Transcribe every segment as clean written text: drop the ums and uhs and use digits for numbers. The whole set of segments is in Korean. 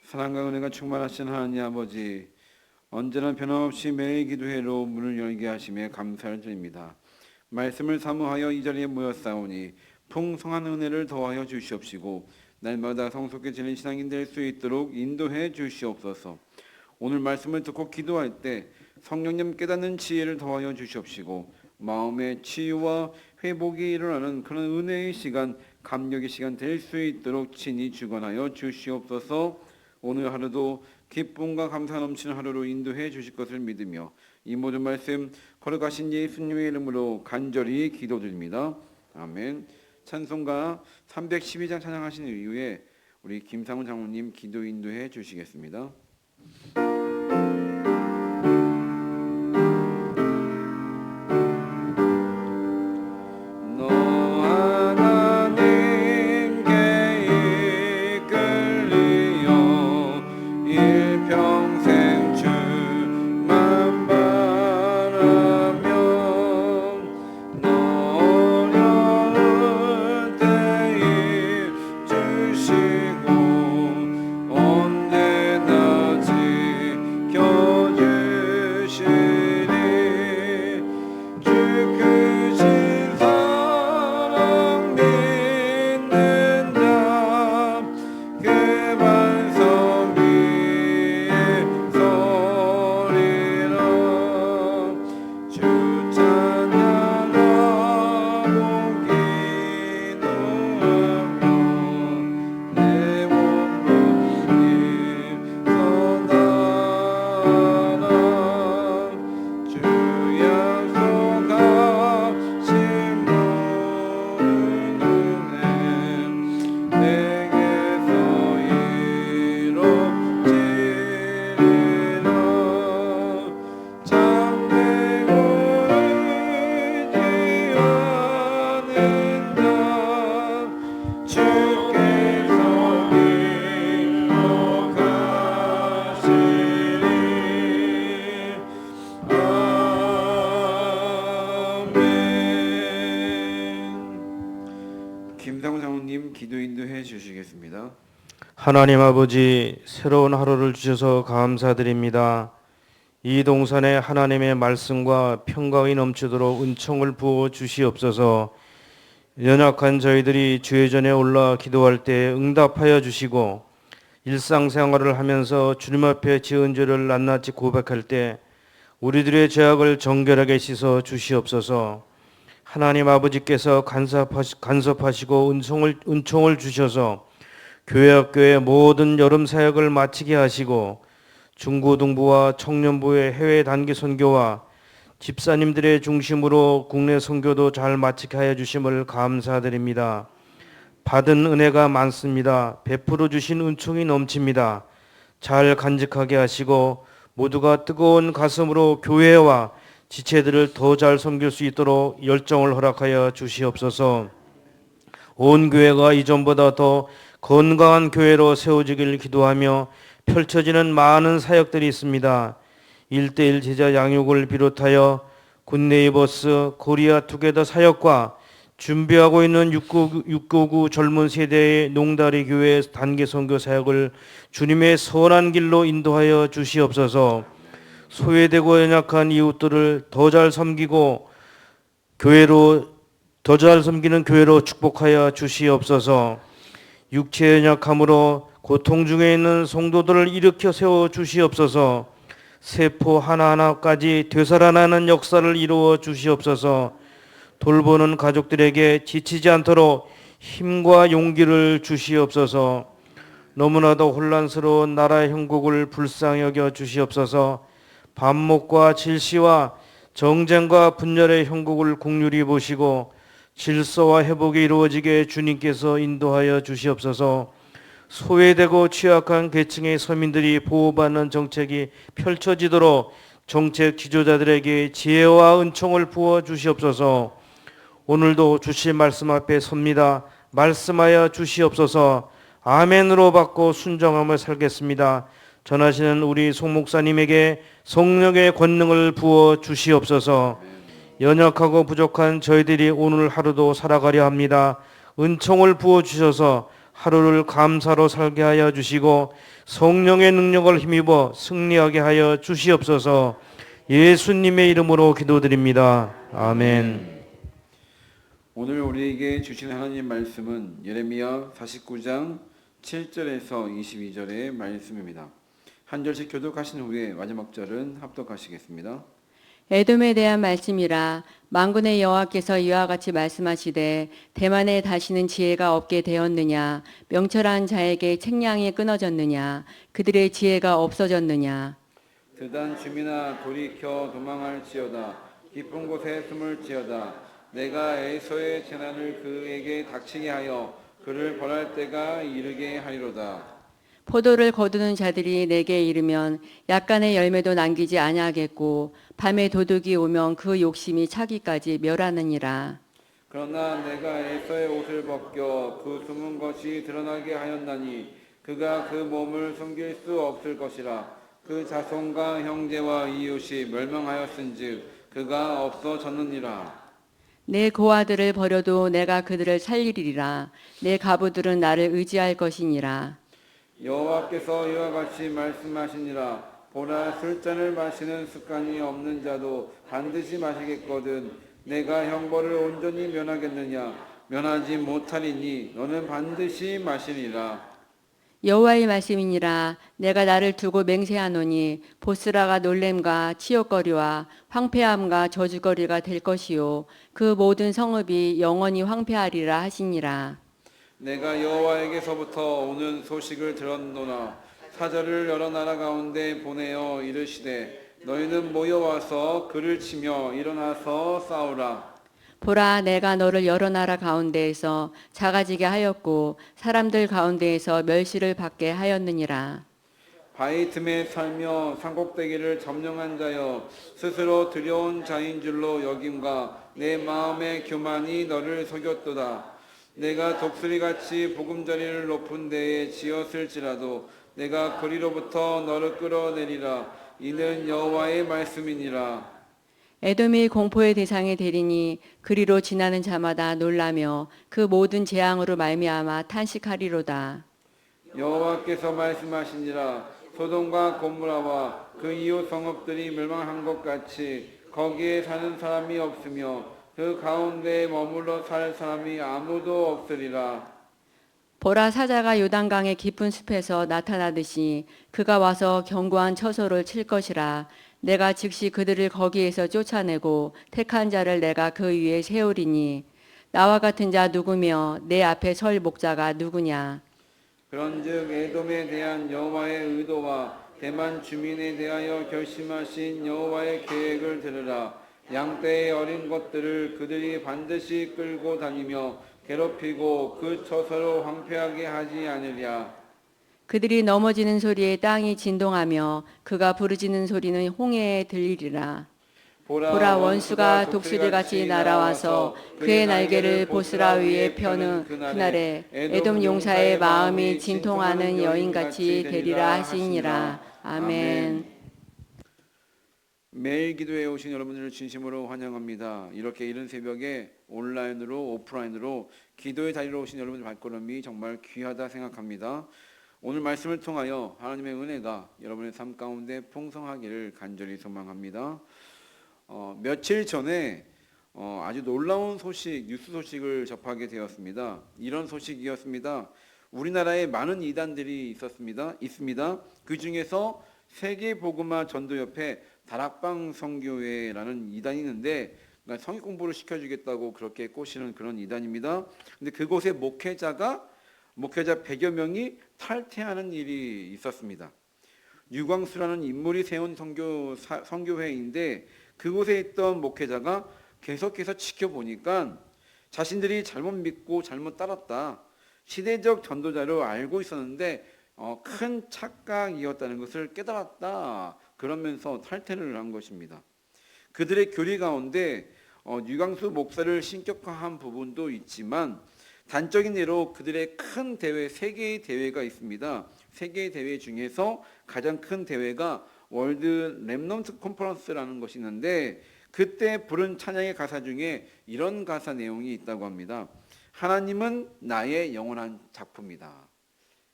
사랑과 은혜가 충만하신 하나님 아버지, 언제나 변함없이 매일 기도회로 문을 열게 하심에 감사를 드립니다. 말씀을 사모하여 이 자리에 모였사오니 풍성한 은혜를 더하여 주시옵시고 날마다 성숙해지는 신앙인 될 수 있도록 인도해 주시옵소서. 오늘 말씀을 듣고 기도할 때 성령님 깨닫는 지혜를 더하여 주시옵시고 마음의 치유와 회복이 일어나는 그런 은혜의 시간, 감격의 시간 될 수 있도록 친히 주관하여 주시옵소서. 오늘 하루도 기쁨과 감사 넘치는 하루로 인도해 주실 것을 믿으며 이 모든 말씀 걸어가신 예수님의 이름으로 간절히 기도드립니다. 아멘. 찬송가 312장 찬양하신 이후에 우리 김상훈 장로님 기도 인도해 주시겠습니다. 김상훈 장로님 기도 인도해 주시겠습니다. 하나님 아버지, 새로운 하루를 주셔서 감사드립니다. 이 동산에 하나님의 말씀과 평강이 넘치도록 은총을 부어 주시옵소서. 연약한 저희들이 주의 전에 올라 기도할 때 응답하여 주시고 일상생활을 하면서 주님 앞에 지은 죄를 낱낱이 고백할 때 우리들의 죄악을 정결하게 씻어 주시옵소서. 하나님 아버지께서 간섭하시고 은총을 주셔서 교회 학교의 모든 여름 사역을 마치게 하시고 중고등부와 청년부의 해외 단기 선교와 집사님들의 중심으로 국내 선교도 잘 마치게 하여 주심을 감사드립니다. 받은 은혜가 많습니다. 베풀어 주신 은총이 넘칩니다. 잘 간직하게 하시고 모두가 뜨거운 가슴으로 교회와 지체들을 더 잘 섬길 수 있도록 열정을 허락하여 주시옵소서. 온 교회가 이전보다 더 건강한 교회로 세워지길 기도하며 펼쳐지는 많은 사역들이 있습니다. 1:1 제자 양육을 비롯하여 굿네이버스 코리아 투게더 사역과 준비하고 있는 699 젊은 세대의 농다리 교회 단기 선교 사역을 주님의 선한 길로 인도하여 주시옵소서. 소외되고 연약한 이웃들을 더 잘 섬기고 더 잘 섬기는 교회로 축복하여 주시옵소서. 육체 연약함으로 고통 중에 있는 성도들을 일으켜 세워 주시옵소서. 세포 하나하나까지 되살아나는 역사를 이루어 주시옵소서. 돌보는 가족들에게 지치지 않도록 힘과 용기를 주시옵소서. 너무나도 혼란스러운 나라의 형국을 불쌍히 여겨 주시옵소서. 반목과 질시와 정쟁과 분열의 형국을 긍휼히 보시고 질서와 회복이 이루어지게 주님께서 인도하여 주시옵소서. 소외되고 취약한 계층의 서민들이 보호받는 정책이 펼쳐지도록 정책 지도자들에게 지혜와 은총을 부어 주시옵소서. 오늘도 주실 말씀 앞에 섭니다. 말씀하여 주시옵소서. 아멘으로 받고 순종함을 살겠습니다. 전하시는 우리 송 목사님에게 성령의 권능을 부어 주시옵소서. 연약하고 부족한 저희들이 오늘 하루도 살아가려 합니다. 은총을 부어 주셔서 하루를 감사로 살게 하여 주시고 성령의 능력을 힘입어 승리하게 하여 주시옵소서. 예수님의 이름으로 기도드립니다. 아멘. 오늘 우리에게 주신 하나님 말씀은 예레미야 49장 7절에서 22절의 말씀입니다. 한 절씩 교독하신 후에 마지막 절은 합독하시겠습니다. 에돔에 대한 말씀이라. 만군의 여호와께서 이와 같이 말씀하시되 대만에 다시는 지혜가 없게 되었느냐. 명철한 자에게 책량이 끊어졌느냐. 그들의 지혜가 없어졌느냐. 드단 주민아 돌이켜 도망할지어다. 깊은 곳에 숨을지어다. 내가 에서의 재난을 그에게 닥치게 하여 그를 벌할 때가 이르게 하리로다. 포도를 거두는 자들이 내게 이르면 약간의 열매도 남기지 아니하겠고 밤에 도둑이 오면 그 욕심이 차기까지 멸하느니라. 그러나 내가 에서의 옷을 벗겨 그 숨은 것이 드러나게 하였나니 그가 그 몸을 숨길 수 없을 것이라. 그 자손과 형제와 이웃이 멸망하였은즉 그가 없어졌느니라. 내 고아들을 버려도 내가 그들을 살리리라. 내 가부들은 나를 의지할 것이니라. 여호와께서 이와 같이 말씀하시니라. 보라, 술잔을 마시는 습관이 없는 자도 반드시 마시겠거든. 내가 형벌을 온전히 면하겠느냐. 면하지 못하리니 너는 반드시 마시리라. 여호와의 말씀이니라. 내가 나를 두고 맹세하노니 보스라가 놀램과 치욕거리와 황폐함과 저주거리가 될 것이요 그 모든 성읍이 영원히 황폐하리라 하시니라. 내가 여호와에게서부터 오는 소식을 들었노나 사자를 여러 나라 가운데 보내어 이르시되 너희는 모여와서 그를 치며 일어나서 싸우라. 보라, 내가 너를 여러 나라 가운데에서 작아지게 하였고 사람들 가운데에서 멸시를 받게 하였느니라. 바위 틈에 살며 산꼭대기를 점령한 자여, 스스로 두려운 자인 줄로 여김과 내 마음의 교만이 너를 속였도다. 내가 독수리같이 보금자리를 높은 데에 지었을지라도 내가 그리로부터 너를 끌어내리라. 이는 여호와의 말씀이니라. 에돔이 공포의 대상이 되리니 그리로 지나는 자마다 놀라며 그 모든 재앙으로 말미암아 탄식하리로다. 여호와께서 말씀하시니라. 소돔과 고모라와 그 이웃 성읍들이 멸망한 것 같이 거기에 사는 사람이 없으며 그 가운데에 머물러 살 사람이 아무도 없으리라. 보라, 사자가 요단강의 깊은 숲에서 나타나듯이 그가 와서 견고한 처소를 칠 것이라. 내가 즉시 그들을 거기에서 쫓아내고 택한 자를 내가 그 위에 세우리니 나와 같은 자 누구며 내 앞에 설 목자가 누구냐. 그런즉 에돔에 대한 여호와의 의도와 대만 주민에 대하여 결심하신 여호와의 계획을 들으라. 양떼의 어린 것들을 그들이 반드시 끌고 다니며 괴롭히고 그 처소로 황폐하게 하지 않으랴. 그들이 넘어지는 소리에 땅이 진동하며 그가 부르짖는 소리는 홍해에 들리리라. 보라, 원수가 독수리같이 날아와서 그의 날개를 보스라 위에 펴는 그날에 에돔 용사의 마음이 진통하는 여인같이 되리라 하시니라. 아멘. 매일 기도에 오신 여러분들을 진심으로 환영합니다. 이렇게 이른 새벽에 온라인으로 오프라인으로 기도의 자리로 오신 여러분들 발걸음이 정말 귀하다 생각합니다. 오늘 말씀을 통하여 하나님의 은혜가 여러분의 삶 가운데 풍성하기를 간절히 소망합니다. 며칠 전에 아주 놀라운 소식, 뉴스 소식을 접하게 되었습니다. 이런 소식이었습니다. 우리나라에 많은 이단들이 있습니다. 그 중에서 세계복음화 전도협회 다락방 선교회라는 이단이 있는데 성경 공부를 시켜주겠다고 그렇게 꼬시는 그런 이단입니다. 근데 그곳에 목회자 100여 명이 탈퇴하는 일이 있었습니다. 유광수라는 인물이 세운 선교회인데 그곳에 있던 목회자가 계속해서 지켜보니까 자신들이 잘못 믿고 잘못 따랐다. 시대적 전도자로 알고 있었는데 큰 착각이었다는 것을 깨달았다. 그러면서 탈퇴를 한 것입니다. 그들의 교리 가운데 유광수 목사를 신격화한 부분도 있지만 단적인 예로 그들의 큰 대회, 세계의 대회가 있습니다. 세계의 대회 중에서 가장 큰 대회가 월드 렘넌트 컨퍼런스라는 것이 있는데 그때 부른 찬양의 가사 중에 이런 가사 내용이 있다고 합니다. 하나님은 나의 영원한 작품이다.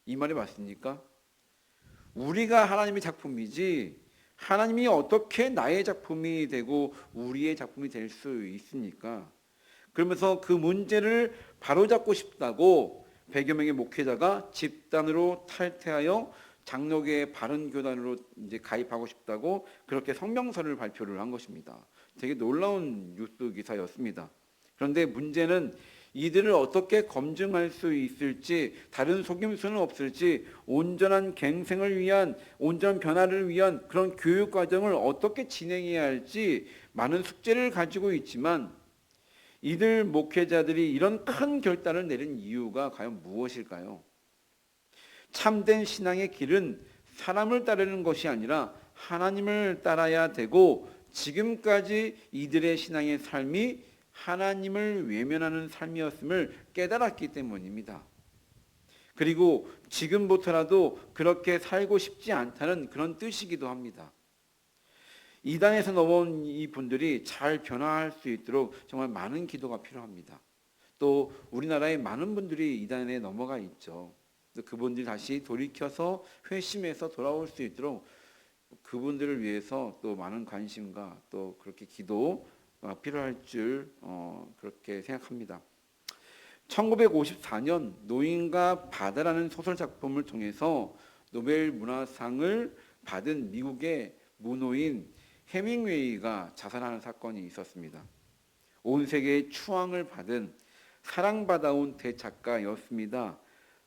이 말이 맞습니까? 우리가 하나님의 작품이지 하나님이 어떻게 나의 작품이 되고 우리의 작품이 될 수 있습니까? 그러면서 그 문제를 바로잡고 싶다고 100여 명의 목회자가 집단으로 탈퇴하여 장로교의 바른 교단으로 이제 가입하고 싶다고 그렇게 성명서를 발표를 한 것입니다. 되게 놀라운 뉴스 기사였습니다. 그런데 문제는 이들을 어떻게 검증할 수 있을지, 다른 속임수는 없을지, 온전한 갱생을 위한, 온전한 변화를 위한 그런 교육 과정을 어떻게 진행해야 할지 많은 숙제를 가지고 있지만 이들 목회자들이 이런 큰 결단을 내린 이유가 과연 무엇일까요? 참된 신앙의 길은 사람을 따르는 것이 아니라 하나님을 따라야 되고 지금까지 이들의 신앙의 삶이 하나님을 외면하는 삶이었음을 깨달았기 때문입니다. 그리고 지금부터라도 그렇게 살고 싶지 않다는 그런 뜻이기도 합니다. 이단에서 넘어온 이 분들이 잘 변화할 수 있도록 정말 많은 기도가 필요합니다. 또 우리나라에 많은 분들이 이단에 넘어가 있죠. 그분들이 다시 돌이켜서 회심해서 돌아올 수 있도록 그분들을 위해서 또 많은 관심과 또 그렇게 기도 필요할 줄 그렇게 생각합니다. 1954년 노인과 바다라는 소설 작품을 통해서 노벨 문화상을 받은 미국의 무노인 해밍웨이가 자살하는 사건이 있었습니다. 온 세계의 추앙을 받은 사랑받아온 대작가였습니다.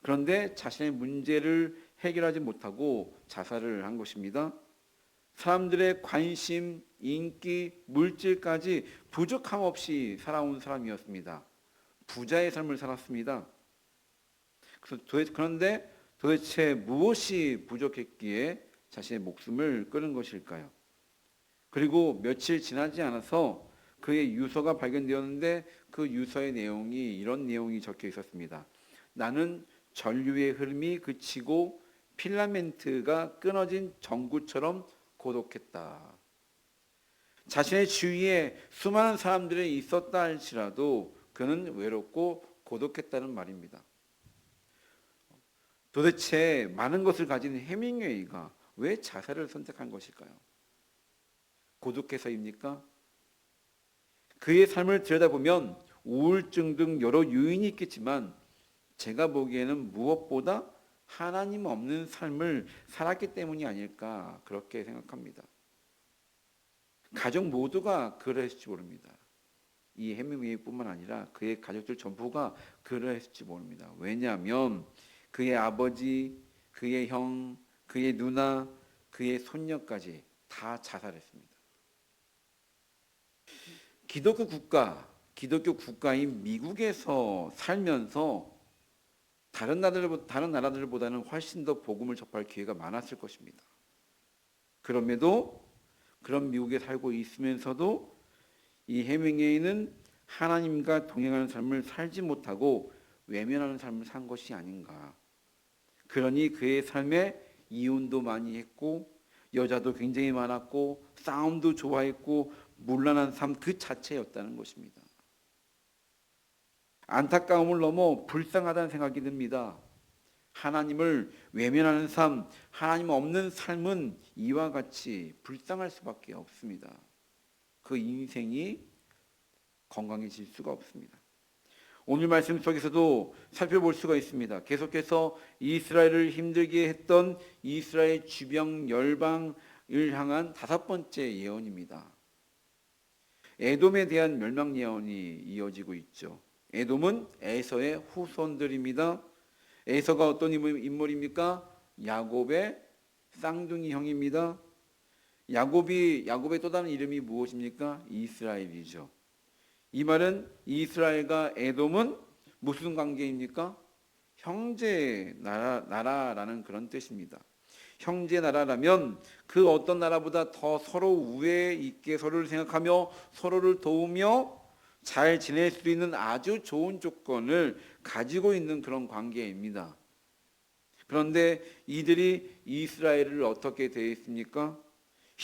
그런데 자신의 문제를 해결하지 못하고 자살을 한 것입니다. 사람들의 관심, 인기, 물질까지 부족함 없이 살아온 사람이었습니다. 부자의 삶을 살았습니다. 그런데 도대체 무엇이 부족했기에 자신의 목숨을 끊은 것일까요? 그리고 며칠 지나지 않아서 그의 유서가 발견되었는데 그 유서의 내용이 이런 내용이 적혀 있었습니다. 나는 전류의 흐름이 그치고 필라멘트가 끊어진 전구처럼 고독했다. 자신의 주위에 수많은 사람들이 있었다 할지라도 그는 외롭고 고독했다는 말입니다. 도대체 많은 것을 가진 해밍웨이가 왜 자살을 선택한 것일까요? 고독해서입니까? 그의 삶을 들여다보면 우울증 등 여러 요인이 있겠지만 제가 보기에는 무엇보다 하나님 없는 삶을 살았기 때문이 아닐까 그렇게 생각합니다. 가족 모두가 그러했을지 모릅니다. 이 해밍웨이뿐만 아니라 그의 가족들 전부가 그러했을지 모릅니다. 왜냐하면 그의 아버지, 그의 형, 그의 누나, 그의 손녀까지 다 자살했습니다. 기독교 국가인 미국에서 살면서 다른 나라들보다는 훨씬 더 복음을 접할 기회가 많았을 것입니다. 그럼에도 그런 미국에 살고 있으면서도 이 해밍웨이는 하나님과 동행하는 삶을 살지 못하고 외면하는 삶을 산 것이 아닌가. 그러니 그의 삶에 이혼도 많이 했고 여자도 굉장히 많았고 싸움도 좋아했고 문란한 삶 그 자체였다는 것입니다. 안타까움을 넘어 불쌍하다는 생각이 듭니다. 하나님을 외면하는 삶, 하나님 없는 삶은 이와 같이 불쌍할 수밖에 없습니다. 그 인생이 건강해질 수가 없습니다. 오늘 말씀 속에서도 살펴볼 수가 있습니다. 계속해서 이스라엘을 힘들게 했던 이스라엘 주병 열방을 향한 5번째 예언입니다. 에돔에 대한 멸망 예언이 이어지고 있죠. 에돔은 에서의 후손들입니다. 에서가 어떤 인물입니까? 야곱의 쌍둥이 형입니다. 야곱의 또 다른 이름이 무엇입니까? 이스라엘이죠. 이 말은 이스라엘과 에돔은 무슨 관계입니까? 형제 나라라는 그런 뜻입니다. 형제 나라라면 그 어떤 나라보다 더 서로 우애 있게 서로를 생각하며 서로를 도우며 잘 지낼 수 있는 아주 좋은 조건을 가지고 있는 그런 관계입니다. 그런데 이들이 이스라엘을 어떻게 대했습니까?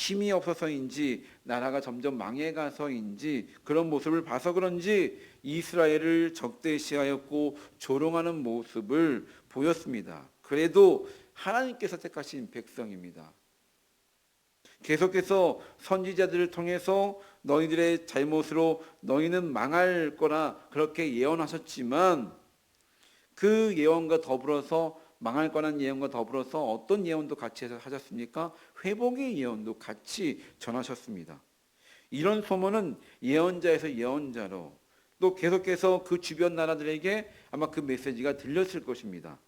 힘이 없어서인지 나라가 점점 망해가서인지 그런 모습을 봐서 그런지 이스라엘을 적대시하였고 조롱하는 모습을 보였습니다. 그래도 하나님께서 택하신 백성입니다. 계속해서 선지자들을 통해서 너희들의 잘못으로 너희는 망할 거라 그렇게 예언하셨지만 그 예언과 더불어서 망할 거라는 예언과 더불어서 어떤 예언도 같이 하셨습니까? 회복의 예언도 같이 전하셨습니다. 이런 소문은 예언자에서 예언자로 또 계속해서 그 주변 나라들에게 아마 그 메시지가 들렸을 것입니다.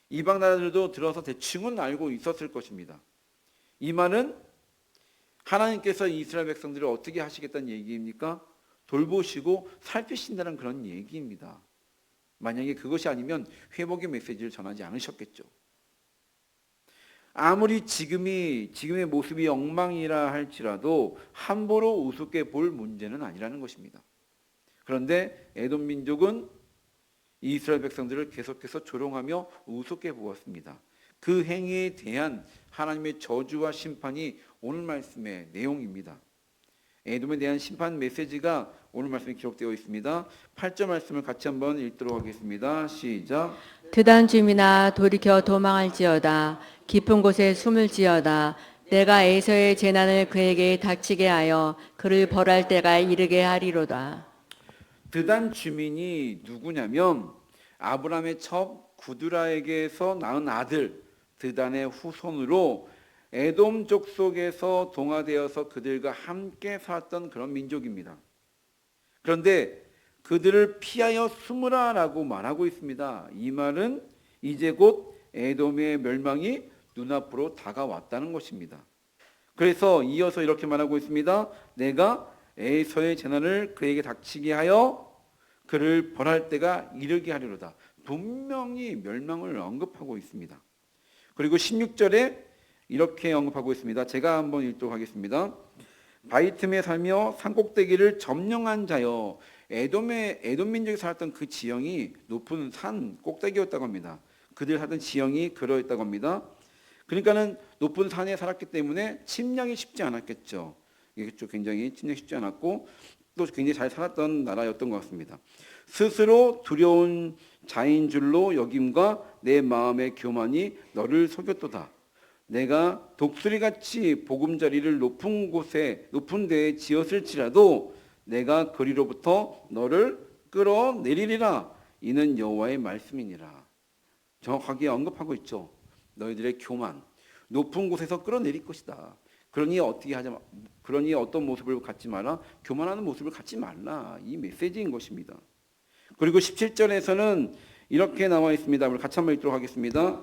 이방 나라들도 들어서 대충은 알고 있었을 것입니다. 이 말은 하나님께서 이스라엘 백성들을 어떻게 하시겠다는 얘기입니까? 돌보시고 살피신다는 그런 얘기입니다. 만약에 그것이 아니면 회복의 메시지를 전하지 않으셨겠죠. 아무리 지금의 모습이 엉망이라 할지라도 함부로 우습게 볼 문제는 아니라는 것입니다. 그런데 에돔 민족은 이스라엘 백성들을 계속해서 조롱하며 우습게 보았습니다. 그 행위에 대한 하나님의 저주와 심판이 오늘 말씀의 내용입니다. 에돔에 대한 심판 메시지가 오늘 말씀에 기록되어 있습니다. 8절 말씀을 같이 한번 읽도록 하겠습니다. 시작. 드단 주민아 돌이켜 도망할지어다. 깊은 곳에 숨을지어다. 내가 에서의 재난을 그에게 닥치게 하여 그를 벌할 때가 이르게 하리로다. 드단 주민이 누구냐면 아브라함의 첩 구드라에게서 낳은 아들 드단의 후손으로 에돔 족속에서 동화되어서 그들과 함께 살았던 그런 민족입니다. 그런데 그들을 피하여 숨으라라고 말하고 있습니다. 이 말은 이제 곧 에돔의 멸망이 눈앞으로 다가왔다는 것입니다. 그래서 이어서 이렇게 말하고 있습니다. 내가 에서의 재난을 그에게 닥치게 하여 그를 벌할 때가 이르게 하리로다. 분명히 멸망을 언급하고 있습니다. 그리고 16절에 이렇게 언급하고 있습니다. 제가 한번 읽도록 하겠습니다. 바위 틈에 살며 산꼭대기를 점령한 자여. 에돔 민족이 살았던 그 지형이 높은 산 꼭대기였다고 합니다. 그들 살던 지형이 그러했다고 합니다. 그러니까는 높은 산에 살았기 때문에 침략이 쉽지 않았겠죠. 이게 굉장히 침략이 쉽지 않았고 또 굉장히 잘 살았던 나라였던 것 같습니다. 스스로 두려운 자인 줄로 여김과 내 마음의 교만이 너를 속였도다. 내가 독수리같이 보금자리를 높은 데에 지었을지라도 내가 거리로부터 너를 끌어내리리라. 이는 여호와의 말씀이니라. 정확하게 언급하고 있죠. 너희들의 교만, 높은 곳에서 끌어내릴 것이다. 그러니 어떤 모습을 갖지 마라. 교만하는 모습을 갖지 말라. 이 메시지인 것입니다. 그리고 17절에서는 이렇게 나와 있습니다. 우리 같이 한번 읽도록 하겠습니다.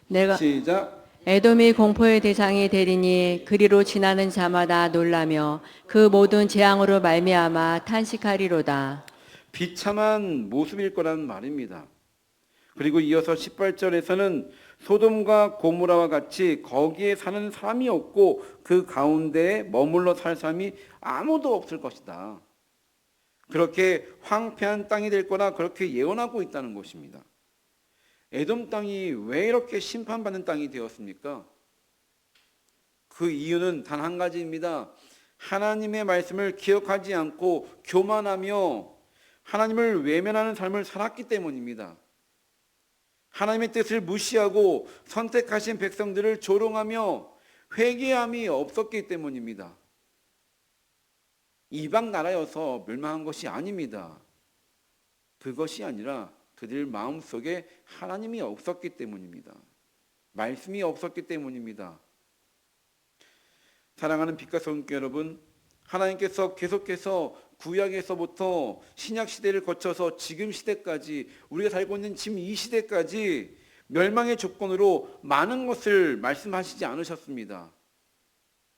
내가 시작. 에돔이 공포의 대상이 되리니 그리로 지나는 자마다 놀라며 그 모든 재앙으로 말미암아 탄식하리로다. 비참한 모습일 거라는 말입니다. 그리고 이어서 18절에서는 소돔과 고모라와 같이 거기에 사는 사람이 없고 그 가운데에 머물러 살 사람이 아무도 없을 것이다. 그렇게 황폐한 땅이 될 거라 그렇게 예언하고 있다는 것입니다. 에돔 땅이 왜 이렇게 심판받는 땅이 되었습니까? 그 이유는 단 한 가지입니다. 하나님의 말씀을 기억하지 않고 교만하며 하나님을 외면하는 삶을 살았기 때문입니다. 하나님의 뜻을 무시하고 선택하신 백성들을 조롱하며 회개함이 없었기 때문입니다. 이방 나라여서 멸망한 것이 아닙니다. 그것이 아니라 그들 마음속에 하나님이 없었기 때문입니다. 말씀이 없었기 때문입니다. 사랑하는 빛과 성교 여러분, 하나님께서 계속해서 구약에서부터 신약 시대를 거쳐서 지금 시대까지 우리가 살고 있는 지금 이 시대까지 멸망의 조건으로 많은 것을 말씀하시지 않으셨습니다.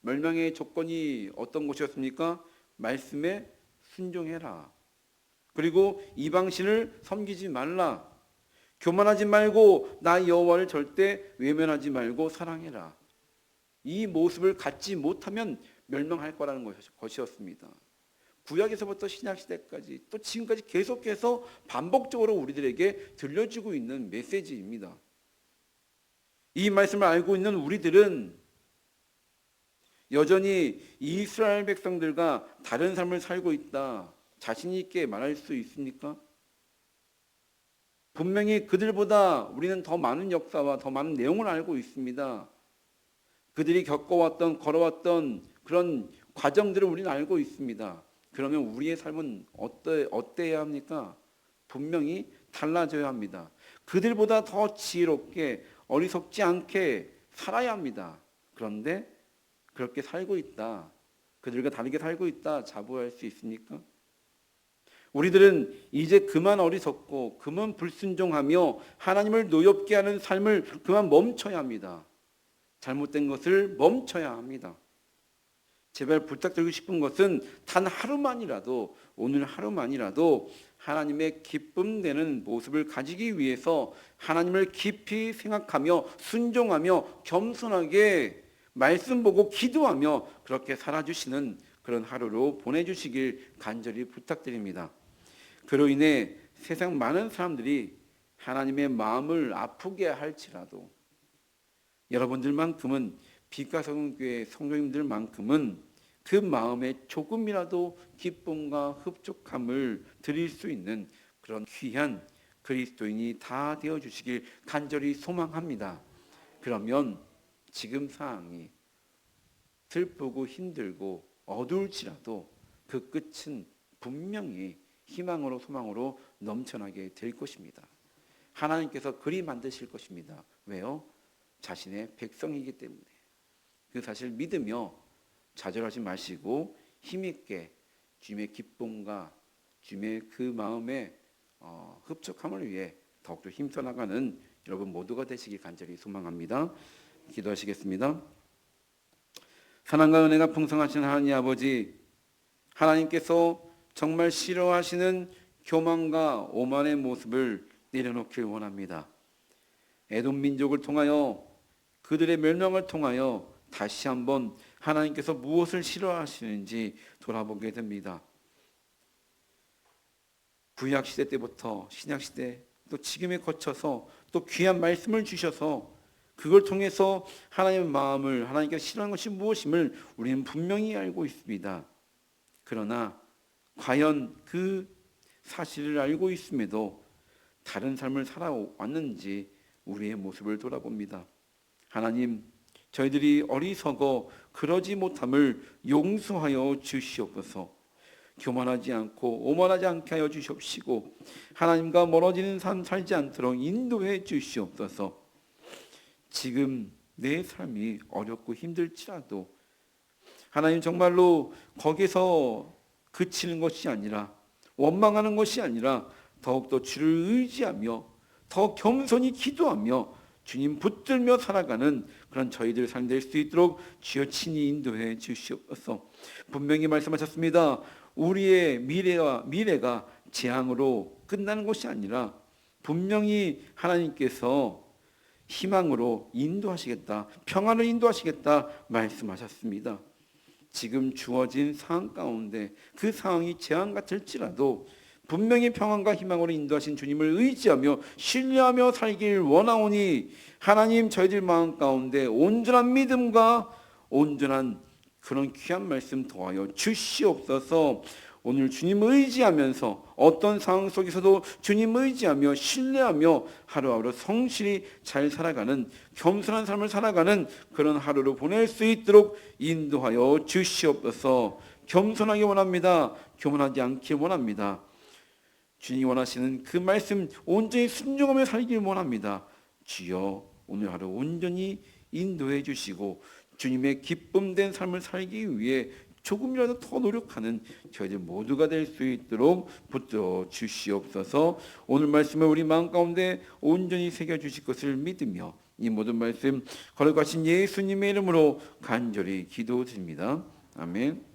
멸망의 조건이 어떤 것이었습니까? 말씀에 순종해라. 그리고 이방신을 섬기지 말라. 교만하지 말고 나 여호와를 절대 외면하지 말고 사랑해라. 이 모습을 갖지 못하면 멸망할 거라는 것이었습니다. 구약에서부터 신약시대까지 또 지금까지 계속해서 반복적으로 우리들에게 들려주고 있는 메시지입니다. 이 말씀을 알고 있는 우리들은 여전히 이스라엘 백성들과 다른 삶을 살고 있다, 자신 있게 말할 수 있습니까? 분명히 그들보다 우리는 더 많은 역사와 더 많은 내용을 알고 있습니다. 그들이 겪어왔던, 걸어왔던 그런 과정들을 우리는 알고 있습니다. 그러면 우리의 삶은 어때야 합니까? 분명히 달라져야 합니다. 그들보다 더 지혜롭게, 어리석지 않게 살아야 합니다. 그런데 그렇게 살고 있다, 그들과 다르게 살고 있다 자부할 수 있습니까? 우리들은 이제 그만 어리석고 그만 불순종하며 하나님을 노엽게 하는 삶을 그만 멈춰야 합니다. 잘못된 것을 멈춰야 합니다. 제발 부탁드리고 싶은 것은 단 하루만이라도, 오늘 하루만이라도 하나님의 기쁨 되는 모습을 가지기 위해서 하나님을 깊이 생각하며 순종하며 겸손하게 말씀 보고 기도하며 그렇게 살아주시는 그런 하루로 보내주시길 간절히 부탁드립니다. 그로 인해 세상 많은 사람들이 하나님의 마음을 아프게 할지라도 여러분들만큼은 빛가성교회 성도님들만큼은 그 마음에 조금이라도 기쁨과 흡족함을 드릴 수 있는 그런 귀한 그리스도인이 다 되어주시길 간절히 소망합니다. 그러면 지금 상황이 슬프고 힘들고 어두울지라도 그 끝은 분명히 희망으로 소망으로 넘쳐나게 될 것입니다. 하나님께서 그리 만드실 것입니다. 왜요? 자신의 백성이기 때문에. 그 사실 믿으며 좌절하지 마시고 힘있게 주님의 기쁨과 주님의 그 마음의 흡족함을 위해 더욱더 힘써 나가는 여러분 모두가 되시길 간절히 소망합니다. 기도하시겠습니다. 사랑과 은혜가 풍성하신 하나님 아버지, 하나님께서 정말 싫어하시는 교만과 오만의 모습을 내려놓길 원합니다. 에돔 민족을 통하여, 그들의 멸망을 통하여 다시 한번 하나님께서 무엇을 싫어하시는지 돌아보게 됩니다. 구약시대 때부터 신약시대 또 지금에 거쳐서 또 귀한 말씀을 주셔서 그걸 통해서 하나님의 마음을, 하나님께서 싫어하는 것이 무엇임을 우리는 분명히 알고 있습니다. 그러나 과연 그 사실을 알고 있음에도 다른 삶을 살아왔는지 우리의 모습을 돌아봅니다. 하나님, 저희들이 어리석어 그러지 못함을 용서하여 주시옵소서. 교만하지 않고 오만하지 않게 하여 주시옵시고 하나님과 멀어지는 삶 살지 않도록 인도해 주시옵소서. 지금 내 삶이 어렵고 힘들지라도 하나님 정말로 거기서 그치는 것이 아니라, 원망하는 것이 아니라 더욱더 주를 의지하며 더 겸손히 기도하며 주님 붙들며 살아가는 그런 저희들 삶 될 수 있도록 주여 친히 인도해 주시옵소서. 분명히 말씀하셨습니다. 우리의 미래가 재앙으로 끝나는 것이 아니라 분명히 하나님께서 희망으로 인도하시겠다, 평안을 인도하시겠다 말씀하셨습니다. 지금 주어진 상황 가운데 그 상황이 재앙 같을지라도 분명히 평안과 희망으로 인도하신 주님을 의지하며 신뢰하며 살길 원하오니 하나님, 저희들 마음 가운데 온전한 믿음과 온전한 그런 귀한 말씀 더하여 주시옵소서. 오늘 주님 의지하면서 어떤 상황 속에서도 주님 의지하며 신뢰하며 하루하루 성실히 잘 살아가는, 겸손한 삶을 살아가는 그런 하루를 보낼 수 있도록 인도하여 주시옵소서. 겸손하게 원합니다. 교만하지 않길 원합니다. 주님이 원하시는 그 말씀 온전히 순종하며 살길 원합니다. 주여, 오늘 하루 온전히 인도해 주시고 주님의 기쁨된 삶을 살기 위해 조금이라도 더 노력하는 저희들 모두가 될 수 있도록 붙들어 주시옵소서. 오늘 말씀을 우리 마음 가운데 온전히 새겨주실 것을 믿으며 이 모든 말씀 거룩하신 예수님의 이름으로 간절히 기도드립니다. 아멘.